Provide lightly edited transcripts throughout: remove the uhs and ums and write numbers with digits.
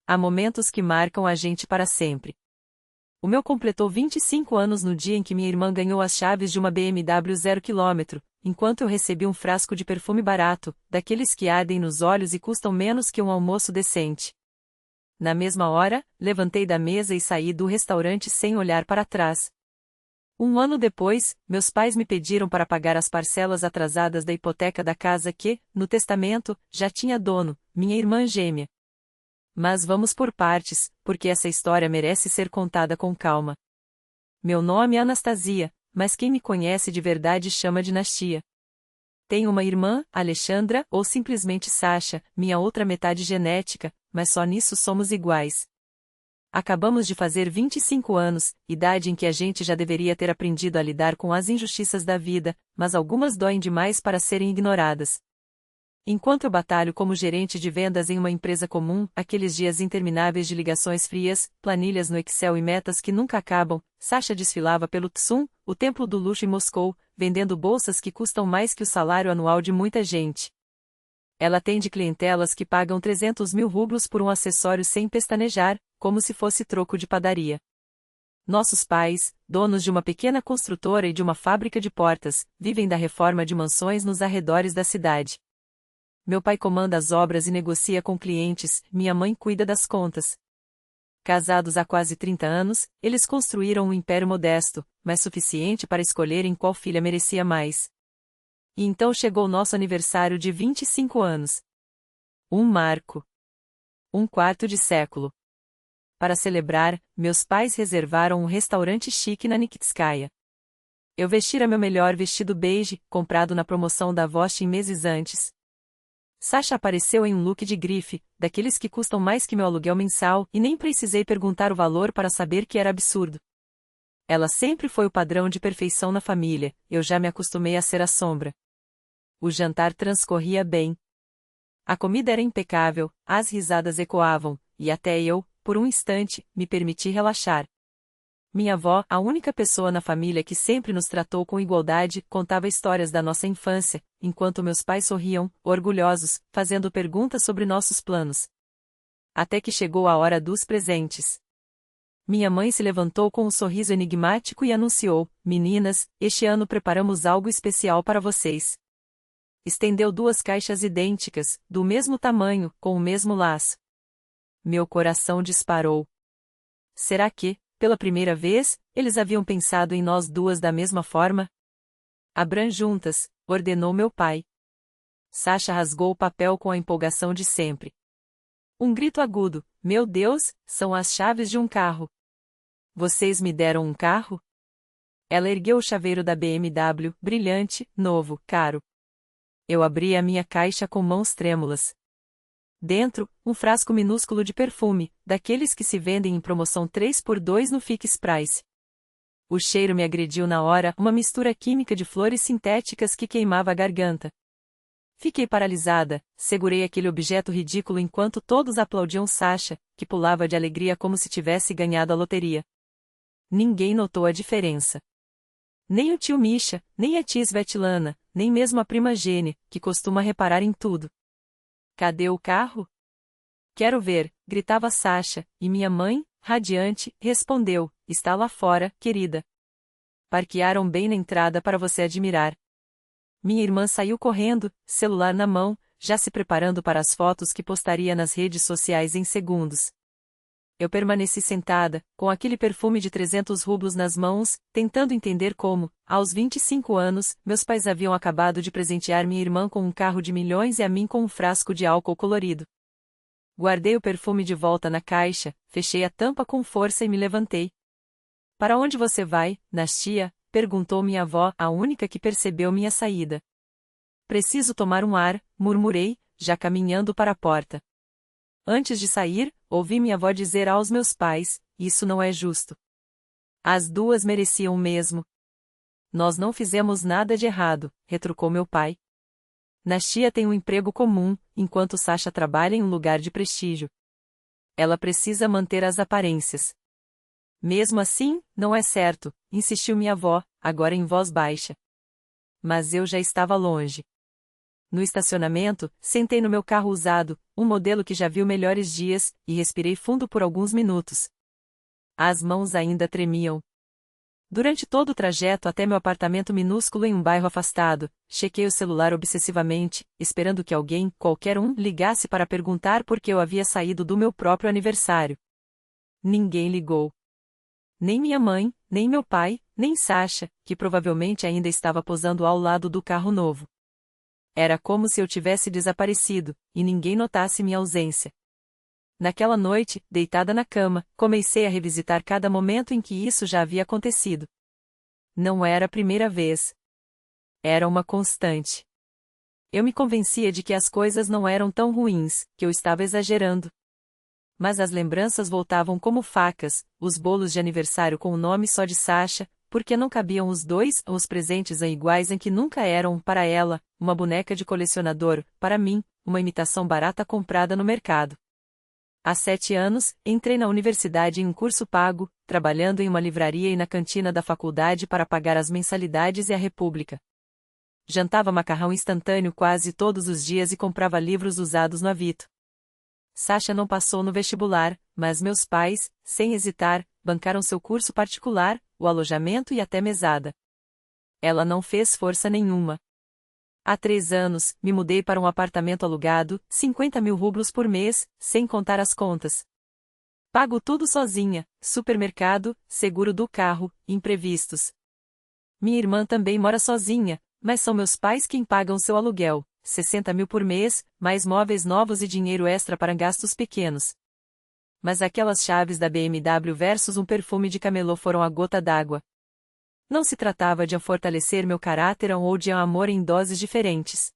Há momentos que marcam a gente para sempre. O meu completou 25 anos no dia em que minha irmã ganhou as chaves de uma BMW 0 km, enquanto eu recebi um frasco de perfume barato, daqueles que ardem nos olhos e custam menos que um almoço decente. Na mesma hora, levantei da mesa e saí do restaurante sem olhar para trás. Um ano depois, meus pais me pediram para pagar as parcelas atrasadas da hipoteca da casa que, no testamento, já tinha dono, minha irmã gêmea. Mas vamos por partes, porque essa história merece ser contada com calma. Meu nome é Anastasia, mas quem me conhece de verdade chama de Nastia. Tenho uma irmã, Alexandra, ou simplesmente Sasha, minha outra metade genética, mas só nisso somos iguais. Acabamos de fazer 25 anos, idade em que a gente já deveria ter aprendido a lidar com as injustiças da vida, mas algumas doem demais para serem ignoradas. Enquanto eu batalho como gerente de vendas em uma empresa comum, aqueles dias intermináveis de ligações frias, planilhas no Excel e metas que nunca acabam, Sasha desfilava pelo Tsum, o templo do luxo em Moscou, vendendo bolsas que custam mais que o salário anual de muita gente. Ela atende clientelas que pagam 300 mil rublos por um acessório sem pestanejar, como se fosse troco de padaria. Nossos pais, donos de uma pequena construtora e de uma fábrica de portas, vivem da reforma de mansões nos arredores da cidade. Meu pai comanda as obras e negocia com clientes, minha mãe cuida das contas. Casados há quase 30 anos, eles construíram um império modesto, mas suficiente para escolherem qual filha merecia mais. E então chegou o nosso aniversário de 25 anos. Um marco. Um quarto de século. Para celebrar, meus pais reservaram um restaurante chique na Nikitskaya. Eu vestira meu melhor vestido beige, comprado na promoção da Vostin meses antes. Sasha apareceu em um look de grife, daqueles que custam mais que meu aluguel mensal, e nem precisei perguntar o valor para saber que era absurdo. Ela sempre foi o padrão de perfeição na família, eu já me acostumei a ser a sombra. O jantar transcorria bem. A comida era impecável, as risadas ecoavam, e até eu, por um instante, me permiti relaxar. Minha avó, a única pessoa na família que sempre nos tratou com igualdade, contava histórias da nossa infância, enquanto meus pais sorriam, orgulhosos, fazendo perguntas sobre nossos planos. Até que chegou a hora dos presentes. Minha mãe se levantou com um sorriso enigmático e anunciou: "Meninas, este ano preparamos algo especial para vocês." Estendeu 2 caixas idênticas, do mesmo tamanho, com o mesmo laço. Meu coração disparou. Será que, pela primeira vez, eles haviam pensado em nós duas da mesma forma? "Abram juntas", ordenou meu pai. Sasha rasgou o papel com a empolgação de sempre. Um grito agudo: "Meu Deus, são as chaves de um carro." "Vocês me deram um carro?" Ela ergueu o chaveiro da BMW, brilhante, novo, caro. Eu abri a minha caixa com mãos trêmulas. Dentro, um frasco minúsculo de perfume, daqueles que se vendem em promoção 3x2 no Fix Price. O cheiro me agrediu na hora, uma mistura química de flores sintéticas que queimava a garganta. Fiquei paralisada, segurei aquele objeto ridículo enquanto todos aplaudiam Sasha, que pulava de alegria como se tivesse ganhado a loteria. Ninguém notou a diferença. Nem o tio Misha, nem a tia Svetlana, nem mesmo a prima Gene, que costuma reparar em tudo. "Cadê o carro?" "Quero ver", gritava Sasha, e minha mãe, radiante, respondeu: "Está lá fora, querida. Parquearam bem na entrada para você admirar." Minha irmã saiu correndo, celular na mão, já se preparando para as fotos que postaria nas redes sociais em segundos. Eu permaneci sentada, com aquele perfume de 300 rublos nas mãos, tentando entender como, aos 25 anos, meus pais haviam acabado de presentear minha irmã com um carro de milhões e a mim com um frasco de álcool colorido. Guardei o perfume de volta na caixa, fechei a tampa com força e me levantei. "Para onde você vai, Nastia?" perguntou minha avó, a única que percebeu minha saída. "Preciso tomar um ar", murmurei, já caminhando para a porta. Antes de sair, ouvi minha avó dizer aos meus pais: "Isso não é justo. As duas mereciam o mesmo." "Nós não fizemos nada de errado", retrucou meu pai. "Nastia tem um emprego comum, enquanto Sasha trabalha em um lugar de prestígio. Ela precisa manter as aparências." "Mesmo assim, não é certo", insistiu minha avó, agora em voz baixa. Mas eu já estava longe. No estacionamento, sentei no meu carro usado, um modelo que já viu melhores dias, e respirei fundo por alguns minutos. As mãos ainda tremiam. Durante todo o trajeto até meu apartamento minúsculo em um bairro afastado, chequei o celular obsessivamente, esperando que alguém, qualquer um, ligasse para perguntar por que eu havia saído do meu próprio aniversário. Ninguém ligou. Nem minha mãe, nem meu pai, nem Sasha, que provavelmente ainda estava posando ao lado do carro novo. Era como se eu tivesse desaparecido, e ninguém notasse minha ausência. Naquela noite, deitada na cama, comecei a revisitar cada momento em que isso já havia acontecido. Não era a primeira vez. Era uma constante. Eu me convencia de que as coisas não eram tão ruins, que eu estava exagerando. Mas as lembranças voltavam como facas, os bolos de aniversário com o nome só de Sasha, porque não cabiam os dois, ou os presentes iguais em que nunca eram, para ela, uma boneca de colecionador, para mim, uma imitação barata comprada no mercado. Há 7 anos, entrei na universidade em um curso pago, trabalhando em uma livraria e na cantina da faculdade para pagar as mensalidades e a república. Jantava macarrão instantâneo quase todos os dias e comprava livros usados no Avito. Sasha não passou no vestibular, mas meus pais, sem hesitar, bancaram seu curso particular, o alojamento e até mesada. Ela não fez força nenhuma. Há 3 anos, me mudei para um apartamento alugado, 50.000 rublos por mês, sem contar as contas. Pago tudo sozinha, supermercado, seguro do carro, imprevistos. Minha irmã também mora sozinha, mas são meus pais quem pagam seu aluguel, 60.000 por mês, mais móveis novos e dinheiro extra para gastos pequenos. Mas aquelas chaves da BMW versus um perfume de camelô foram a gota d'água. Não se tratava de fortalecer meu caráter ou de amor em doses diferentes.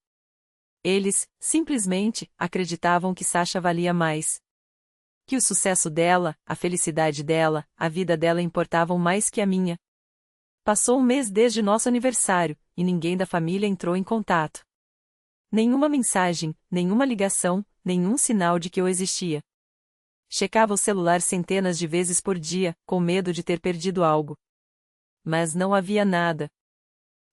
Eles, simplesmente, acreditavam que Sasha valia mais. Que o sucesso dela, a felicidade dela, a vida dela importavam mais que a minha. Passou um mês desde nosso aniversário, e ninguém da família entrou em contato. Nenhuma mensagem, nenhuma ligação, nenhum sinal de que eu existia. Checava o celular centenas de vezes por dia, com medo de ter perdido algo. Mas não havia nada.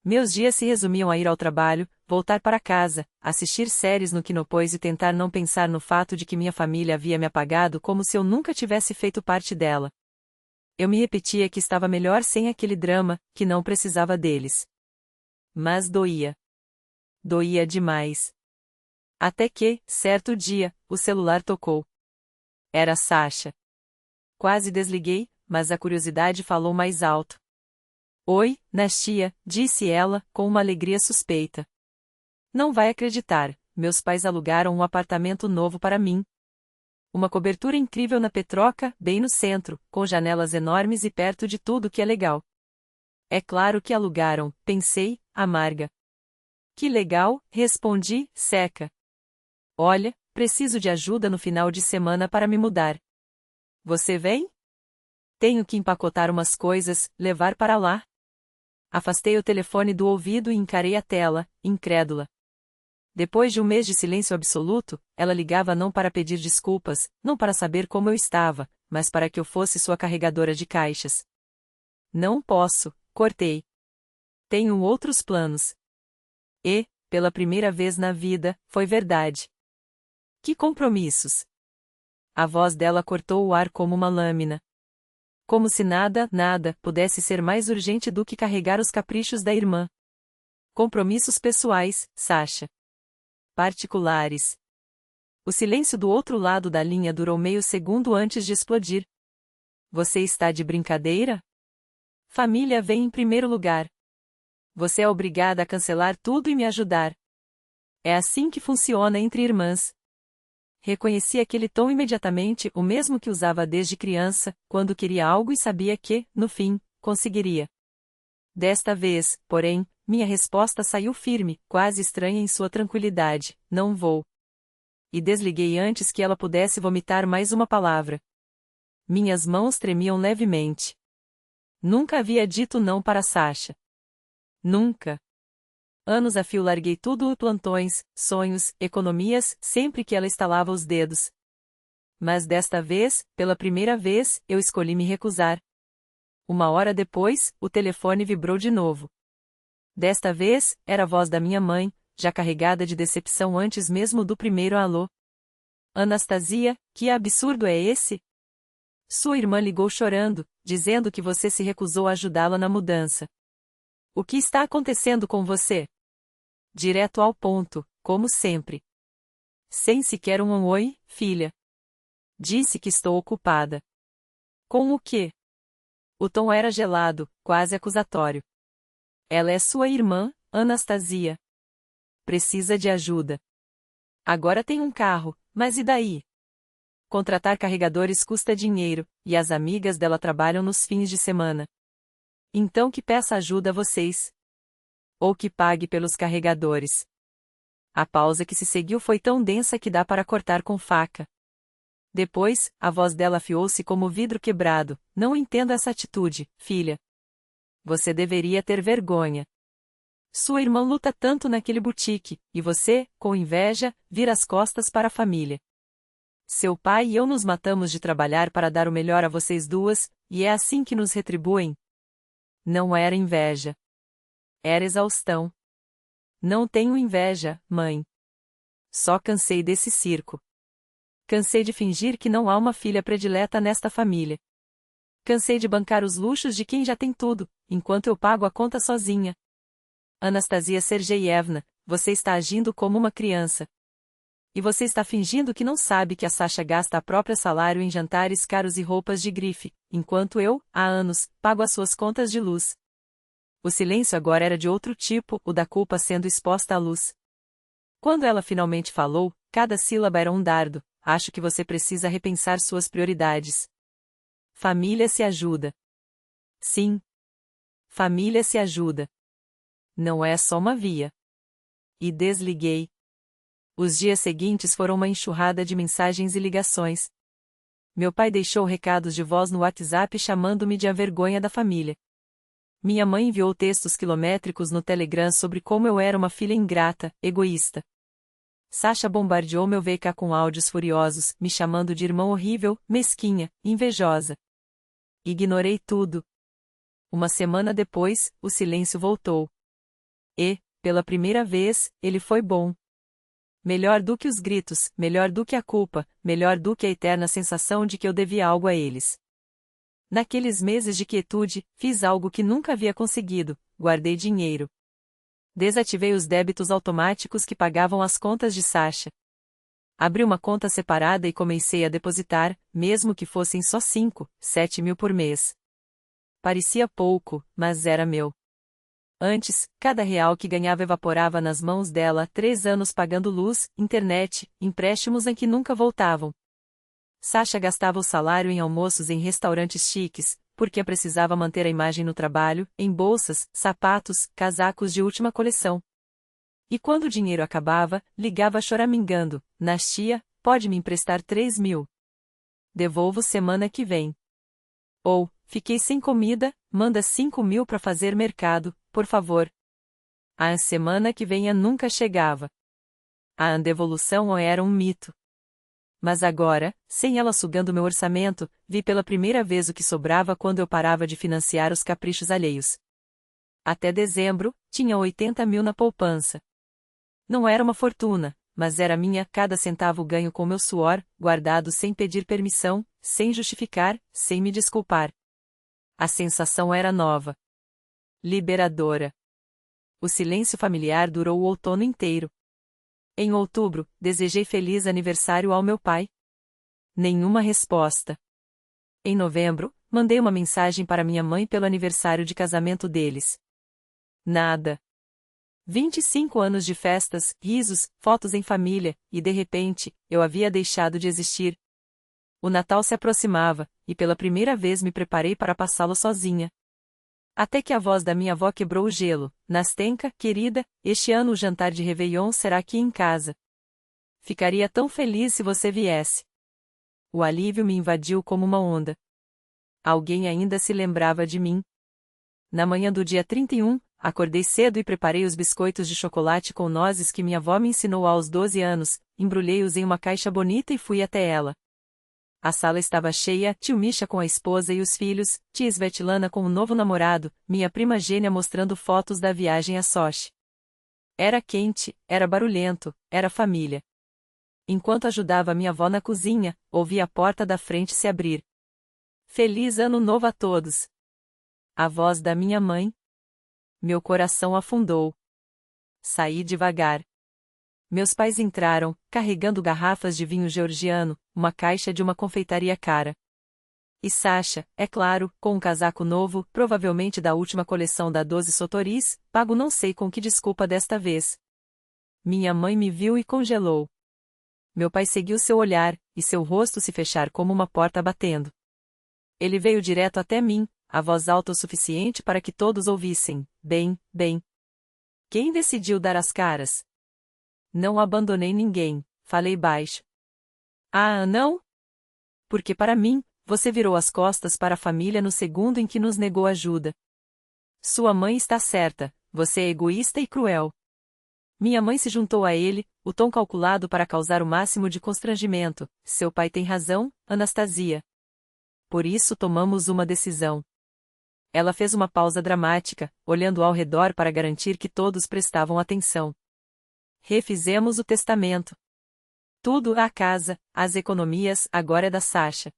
Meus dias se resumiam a ir ao trabalho, voltar para casa, assistir séries no Kinopois e tentar não pensar no fato de que minha família havia me apagado como se eu nunca tivesse feito parte dela. Eu me repetia que estava melhor sem aquele drama, que não precisava deles. Mas doía. Doía demais. Até que, certo dia, o celular tocou. Era Sasha. Quase desliguei, mas a curiosidade falou mais alto. Oi, Nastia, disse ela, com uma alegria suspeita. Não vai acreditar, meus pais alugaram um apartamento novo para mim. Uma cobertura incrível na Petroca, bem no centro, com janelas enormes e perto de tudo que é legal. É claro que alugaram, pensei, amarga. Que legal, respondi, seca. Olha, preciso de ajuda no final de semana para me mudar. Você vem? Tenho que empacotar umas coisas, levar para lá. Afastei o telefone do ouvido e encarei a tela, incrédula. Depois de um mês de silêncio absoluto, ela ligava não para pedir desculpas, não para saber como eu estava, mas para que eu fosse sua carregadora de caixas. Não posso, cortei. Tenho outros planos. E, pela primeira vez na vida, foi verdade. Que compromissos! A voz dela cortou o ar como uma lâmina. Como se nada, pudesse ser mais urgente do que carregar os caprichos da irmã. Compromissos pessoais, Sasha. Particulares. O silêncio do outro lado da linha durou meio segundo antes de explodir. Você está de brincadeira? Família vem em primeiro lugar. Você é obrigada a cancelar tudo e me ajudar. É assim que funciona entre irmãs. Reconheci aquele tom imediatamente, o mesmo que usava desde criança, quando queria algo e sabia que, no fim, conseguiria. Desta vez, porém, minha resposta saiu firme, quase estranha em sua tranquilidade: não vou. E desliguei antes que ela pudesse vomitar mais uma palavra. Minhas mãos tremiam levemente. Nunca havia dito não para Sasha. Nunca. Anos a fio larguei tudo: plantões, sonhos, economias, sempre que ela estalava os dedos. Mas desta vez, pela primeira vez, eu escolhi me recusar. 1 hora depois, o telefone vibrou de novo. Desta vez, era a voz da minha mãe, já carregada de decepção antes mesmo do primeiro alô. Anastasia, que absurdo é esse? Sua irmã ligou chorando, dizendo que você se recusou a ajudá-la na mudança. O que está acontecendo com você? Direto ao ponto, como sempre. Sem sequer um oi, filha. Disse que estou ocupada. Com o quê? O tom era gelado, quase acusatório. Ela é sua irmã, Anastasia. Precisa de ajuda. Agora tem um carro, mas e daí? Contratar carregadores custa dinheiro, e as amigas dela trabalham nos fins de semana. Então que peça ajuda a vocês. Ou que pague pelos carregadores. A pausa que se seguiu foi tão densa que dá para cortar com faca. Depois, a voz dela afiou-se como vidro quebrado. Não entendo essa atitude, filha. Você deveria ter vergonha. Sua irmã luta tanto naquele boutique, e você, com inveja, vira as costas para a família. Seu pai e eu nos matamos de trabalhar para dar o melhor a vocês duas, e é assim que nos retribuem. Não era inveja. Era exaustão. Não tenho inveja, mãe. Só cansei desse circo. Cansei de fingir que não há uma filha predileta nesta família. Cansei de bancar os luxos de quem já tem tudo, enquanto eu pago a conta sozinha. Anastasia Sergeyevna, você está agindo como uma criança. E você está fingindo que não sabe que a Sasha gasta a própria salário em jantares caros e roupas de grife, enquanto eu, há anos, pago as suas contas de luz. O silêncio agora era de outro tipo, o da culpa sendo exposta à luz. Quando ela finalmente falou, cada sílaba era um dardo. Acho que você precisa repensar suas prioridades. Família se ajuda. Sim. Família se ajuda. Não é só uma via. E desliguei. Os dias seguintes foram uma enxurrada de mensagens e ligações. Meu pai deixou recados de voz no WhatsApp chamando-me de a vergonha da família. Minha mãe enviou textos quilométricos no Telegram sobre como eu era uma filha ingrata, egoísta. Sasha bombardeou meu VK com áudios furiosos, me chamando de irmã horrível, mesquinha, invejosa. Ignorei tudo. Uma semana depois, o silêncio voltou. E, pela primeira vez, ele foi bom. Melhor do que os gritos, melhor do que a culpa, melhor do que a eterna sensação de que eu devia algo a eles. Naqueles meses de quietude, fiz algo que nunca havia conseguido: guardei dinheiro. Desativei os débitos automáticos que pagavam as contas de Sasha. Abri uma conta separada e comecei a depositar, mesmo que fossem só 5, 7 mil por mês. Parecia pouco, mas era meu. Antes, cada real que ganhava evaporava nas mãos dela, 3 anos pagando luz, internet, empréstimos em que nunca voltavam. Sasha gastava o salário em almoços em restaurantes chiques, porque precisava manter a imagem no trabalho, em bolsas, sapatos, casacos de última coleção. E quando o dinheiro acabava, ligava choramingando: Nastia, pode me emprestar 3 mil? Devolvo semana que vem. Ou, fiquei sem comida, manda 5 mil para fazer mercado, por favor. A semana que venha nunca chegava. A devolução era um mito. Mas agora, sem ela sugando meu orçamento, vi pela primeira vez o que sobrava quando eu parava de financiar os caprichos alheios. Até dezembro, tinha 80 mil na poupança. Não era uma fortuna, mas era minha, cada centavo ganho com meu suor, guardado sem pedir permissão, sem justificar, sem me desculpar. A sensação era nova. Liberadora. O silêncio familiar durou o outono inteiro. Em outubro, desejei feliz aniversário ao meu pai. Nenhuma resposta. Em novembro, mandei uma mensagem para minha mãe pelo aniversário de casamento deles. Nada. 25 anos de festas, risos, fotos em família, e de repente, eu havia deixado de existir. O Natal se aproximava, e pela primeira vez me preparei para passá-lo sozinha. Até que a voz da minha avó quebrou o gelo: Nastenka, querida, este ano o jantar de Réveillon será aqui em casa. Ficaria tão feliz se você viesse. O alívio me invadiu como uma onda. Alguém ainda se lembrava de mim. Na manhã do dia 31, acordei cedo e preparei os biscoitos de chocolate com nozes que minha avó me ensinou aos 12 anos, embrulhei-os em uma caixa bonita e fui até ela. A sala estava cheia, tio Misha com a esposa e os filhos, tia Svetlana com o novo namorado, minha prima Gênia mostrando fotos da viagem a Sochi. Era quente, era barulhento, era família. Enquanto ajudava minha avó na cozinha, ouvi a porta da frente se abrir. Feliz Ano Novo a todos! A voz da minha mãe. Meu coração afundou. Saí devagar. Meus pais entraram, carregando garrafas de vinho georgiano, uma caixa de uma confeitaria cara. E Sasha, é claro, com um casaco novo, provavelmente da última coleção da Doze Sotoris, pago não sei com que desculpa desta vez. Minha mãe me viu e congelou. Meu pai seguiu seu olhar, e seu rosto se fechar como uma porta batendo. Ele veio direto até mim, a voz alta o suficiente para que todos ouvissem. Bem, bem. Quem decidiu dar as caras? Não abandonei ninguém, falei baixo. Ah, não? Porque para mim, você virou as costas para a família no segundo em que nos negou ajuda. Sua mãe está certa, você é egoísta e cruel. Minha mãe se juntou a ele, o tom calculado para causar o máximo de constrangimento. Seu pai tem razão, Anastasia. Por isso tomamos uma decisão. Ela fez uma pausa dramática, olhando ao redor para garantir que todos prestavam atenção. Refizemos o testamento. Tudo, a casa, as economias, agora é da Sasha.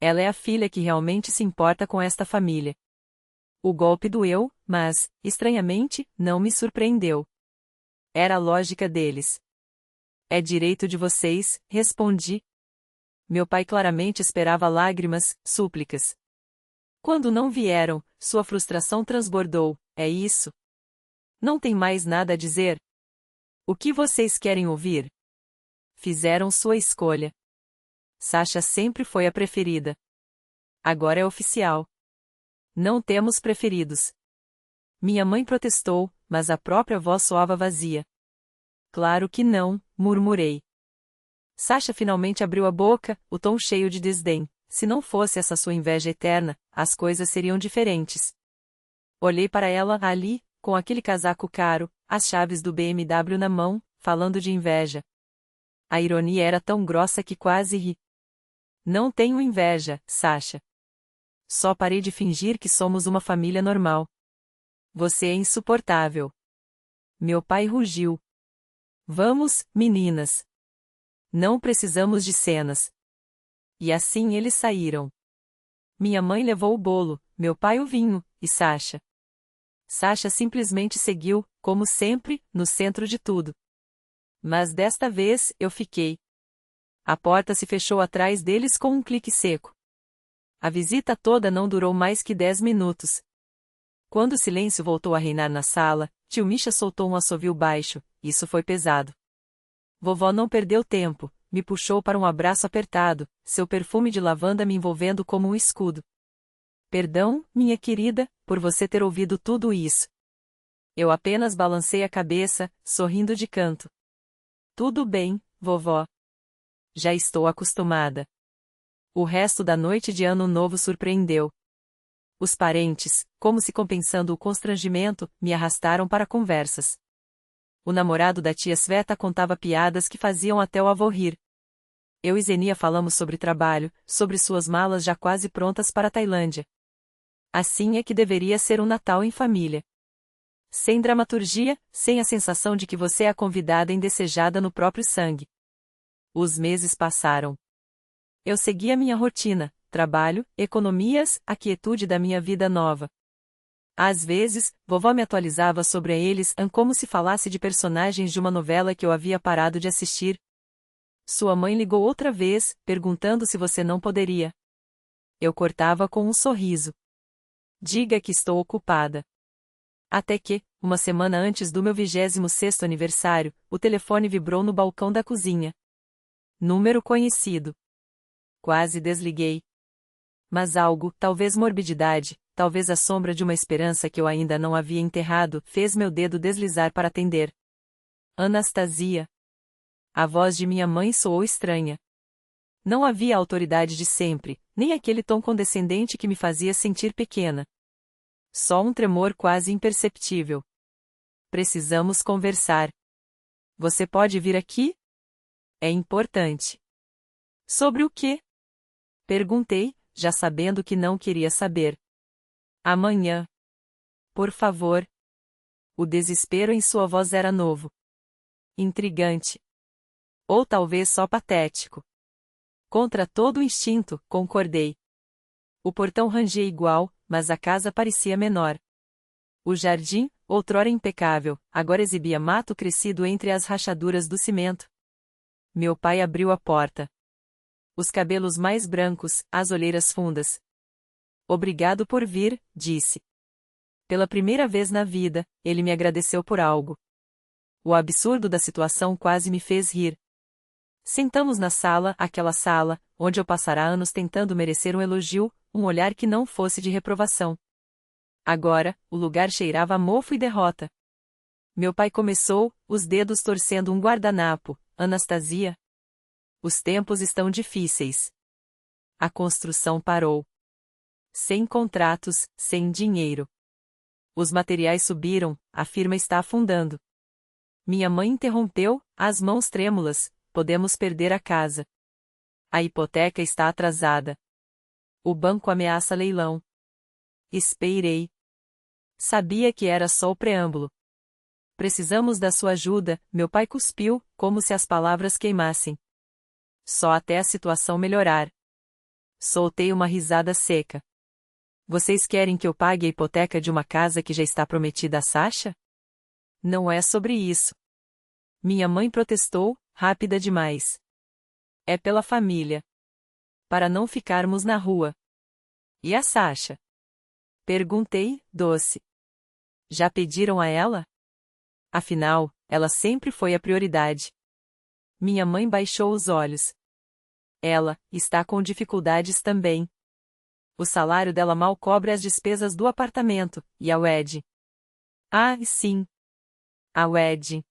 Ela é a filha que realmente se importa com esta família. O golpe doeu, mas, estranhamente, não me surpreendeu. Era a lógica deles. É direito de vocês, respondi. Meu pai claramente esperava lágrimas, súplicas. Quando não vieram, sua frustração transbordou. É isso? Não tem mais nada a dizer? O que vocês querem ouvir? Fizeram sua escolha. Sasha sempre foi a preferida. Agora é oficial. Não temos preferidos. Minha mãe protestou, mas a própria voz soava vazia. Claro que não, murmurei. Sasha finalmente abriu a boca, o tom cheio de desdém. Se não fosse essa sua inveja eterna, as coisas seriam diferentes. Olhei para ela ali, com aquele casaco caro, as chaves do BMW na mão, falando de inveja. A ironia era tão grossa que quase ri. Não tenho inveja, Sasha. Só parei de fingir que somos uma família normal. Você é insuportável. Meu pai rugiu. Vamos, meninas. Não precisamos de cenas. E assim eles saíram. Minha mãe levou o bolo, meu pai o vinho, e Sasha. Sasha simplesmente seguiu, como sempre, no centro de tudo. Mas desta vez, eu fiquei. A porta se fechou atrás deles com um clique seco. A visita toda não durou mais que 10 minutos. Quando o silêncio voltou a reinar na sala, tio Misha soltou um assovio baixo, isso foi pesado. Vovó não perdeu tempo, me puxou para um abraço apertado, seu perfume de lavanda me envolvendo como um escudo. Perdão, minha querida, por você ter ouvido tudo isso. Eu apenas balancei a cabeça, sorrindo de canto. Tudo bem, vovó. Já estou acostumada. O resto da noite de Ano Novo surpreendeu. Os parentes, como se compensando o constrangimento, me arrastaram para conversas. O namorado da tia Sveta contava piadas que faziam até o avô rir. Eu e Zenia falamos sobre trabalho, sobre suas malas já quase prontas para a Tailândia. Assim é que deveria ser um Natal em família. Sem dramaturgia, sem a sensação de que você é a convidada indesejada no próprio sangue. Os meses passaram. Eu segui a minha rotina, trabalho, economias, a quietude da minha vida nova. Às vezes, vovó me atualizava sobre eles como se falasse de personagens de uma novela que eu havia parado de assistir. Sua mãe ligou outra vez, perguntando se você não poderia. Eu cortava com um sorriso. Diga que estou ocupada. Até que, uma semana antes do meu 26º aniversário, o telefone vibrou no balcão da cozinha. Número conhecido. Quase desliguei. Mas algo, talvez morbididade, talvez a sombra de uma esperança que eu ainda não havia enterrado, fez meu dedo deslizar para atender. Anastasia. A voz de minha mãe soou estranha. Não havia a autoridade de sempre, nem aquele tom condescendente que me fazia sentir pequena. Só um tremor quase imperceptível. Precisamos conversar. Você pode vir aqui? É importante. Sobre o quê? Perguntei, já sabendo que não queria saber. Amanhã. Por favor. O desespero em sua voz era novo. Intrigante. Ou talvez só patético. Contra todo o instinto, concordei. O portão rangia igual, mas a casa parecia menor. O jardim, outrora impecável, agora exibia mato crescido entre as rachaduras do cimento. Meu pai abriu a porta. Os cabelos mais brancos, as olheiras fundas. Obrigado por vir, disse. Pela primeira vez na vida, ele me agradeceu por algo. O absurdo da situação quase me fez rir. Sentamos na sala, aquela sala, onde eu passara anos tentando merecer um elogio, um olhar que não fosse de reprovação. Agora, o lugar cheirava a mofo e derrota. Meu pai começou, os dedos torcendo um guardanapo. Anastasia? Os tempos estão difíceis. A construção parou. Sem contratos, sem dinheiro. Os materiais subiram, a firma está afundando. Minha mãe interrompeu, as mãos trêmulas, podemos perder a casa. A hipoteca está atrasada. O banco ameaça leilão. Esperei. Sabia que era só o preâmbulo. Precisamos da sua ajuda, meu pai cuspiu, como se as palavras queimassem. Só até a situação melhorar. Soltei uma risada seca. Vocês querem que eu pague a hipoteca de uma casa que já está prometida a Sasha? Não é sobre isso. Minha mãe protestou, rápida demais. É pela família. Para não ficarmos na rua. E a Sasha? Perguntei, doce. Já pediram a ela? Afinal, ela sempre foi a prioridade. Minha mãe baixou os olhos. Ela está com dificuldades também. O salário dela mal cobre as despesas do apartamento, e a Wed. Ah, sim. A Wed.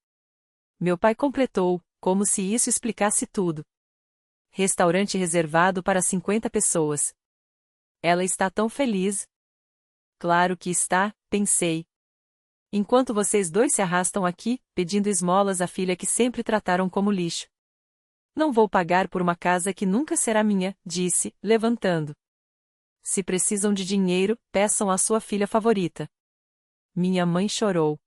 Meu pai completou, como se isso explicasse tudo. Restaurante reservado para 50 pessoas. Ela está tão feliz. Claro que está, pensei. Enquanto vocês dois se arrastam aqui, pedindo esmolas à filha que sempre trataram como lixo. Não vou pagar por uma casa que nunca será minha, disse, levantando. Se precisam de dinheiro, peçam à sua filha favorita. Minha mãe chorou.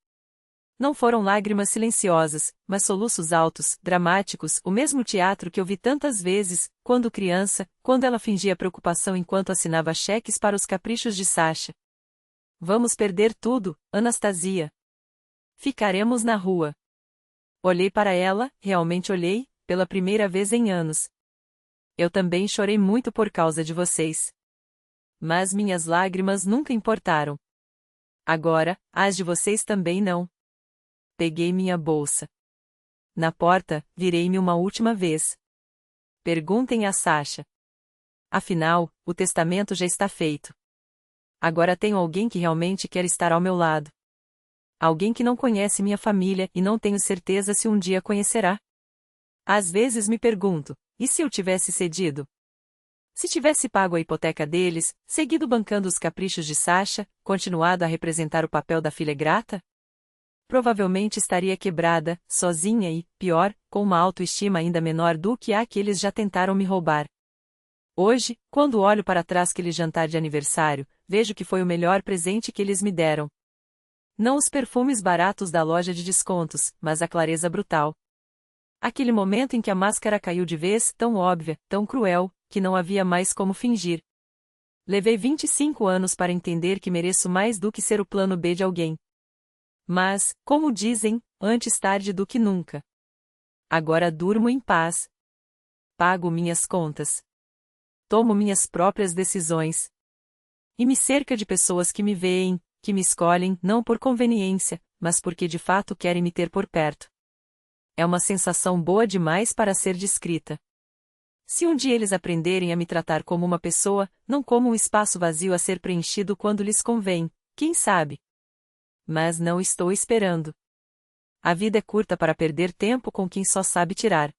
Não foram lágrimas silenciosas, mas soluços altos, dramáticos, o mesmo teatro que eu vi tantas vezes, quando criança, quando ela fingia preocupação enquanto assinava cheques para os caprichos de Sasha. Vamos perder tudo, Anastasia. Ficaremos na rua. Olhei para ela, realmente olhei, pela primeira vez em anos. Eu também chorei muito por causa de vocês. Mas minhas lágrimas nunca importaram. Agora, as de vocês também não. Peguei minha bolsa. Na porta, virei-me uma última vez. Perguntem a Sasha. Afinal, o testamento já está feito. Agora tenho alguém que realmente quer estar ao meu lado. Alguém que não conhece minha família e não tenho certeza se um dia conhecerá. Às vezes me pergunto, e se eu tivesse cedido? Se tivesse pago a hipoteca deles, seguido bancando os caprichos de Sasha, continuado a representar o papel da filha grata? Provavelmente estaria quebrada, sozinha e, pior, com uma autoestima ainda menor do que a que eles já tentaram me roubar. Hoje, quando olho para trás aquele jantar de aniversário, vejo que foi o melhor presente que eles me deram. Não os perfumes baratos da loja de descontos, mas a clareza brutal. Aquele momento em que a máscara caiu de vez, tão óbvia, tão cruel, que não havia mais como fingir. Levei 25 anos para entender que mereço mais do que ser o plano B de alguém. Mas, como dizem, antes tarde do que nunca. Agora durmo em paz. Pago minhas contas. Tomo minhas próprias decisões. E me cerca de pessoas que me veem, que me escolhem não por conveniência, mas porque de fato querem me ter por perto. É uma sensação boa demais para ser descrita. Se um dia eles aprenderem a me tratar como uma pessoa, não como um espaço vazio a ser preenchido quando lhes convém, quem sabe? Mas não estou esperando. A vida é curta para perder tempo com quem só sabe tirar.